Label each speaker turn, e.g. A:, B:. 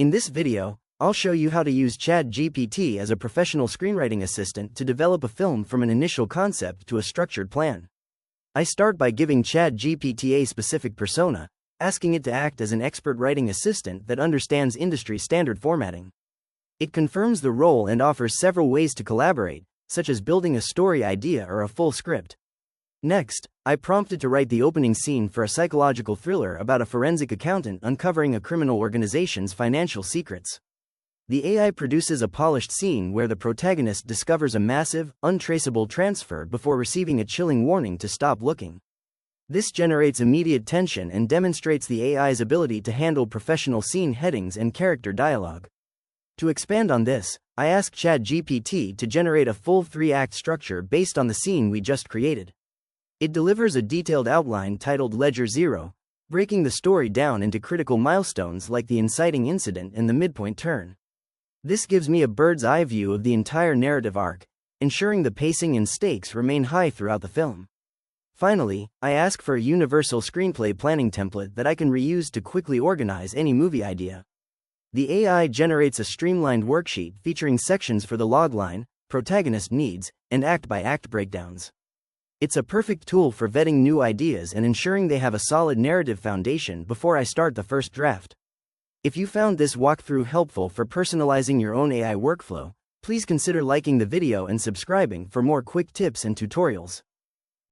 A: In this video, I'll show you how to use ChatGPT as a professional screenwriting assistant to develop a film from an initial concept to a structured plan. I start by giving ChatGPT a specific persona, asking it to act as an expert writing assistant that understands industry standard formatting. It confirms the role and offers several ways to collaborate, such as building a story idea or a full script. Next, I prompt it to write the opening scene for a psychological thriller about a forensic accountant uncovering a criminal organization's financial secrets. The AI produces a polished scene where the protagonist discovers a massive, untraceable transfer before receiving a chilling warning to stop looking. This generates immediate tension and demonstrates the AI's ability to handle professional scene headings and character dialogue. To expand on this, I ask ChatGPT to generate a full 3-act structure based on the scene we just created. It delivers a detailed outline titled Ledger Zero, breaking the story down into critical milestones like the inciting incident and the midpoint turn. This gives me a bird's-eye view of the entire narrative arc, ensuring the pacing and stakes remain high throughout the film. Finally, I ask for a universal screenplay planning template that I can reuse to quickly organize any movie idea. The AI generates a streamlined worksheet featuring sections for the logline, protagonist needs, and act-by-act breakdowns. It's a perfect tool for vetting new ideas and ensuring they have a solid narrative foundation before I start the first draft. If you found this walkthrough helpful for personalizing your own AI workflow, please consider liking the video and subscribing for more quick tips and tutorials.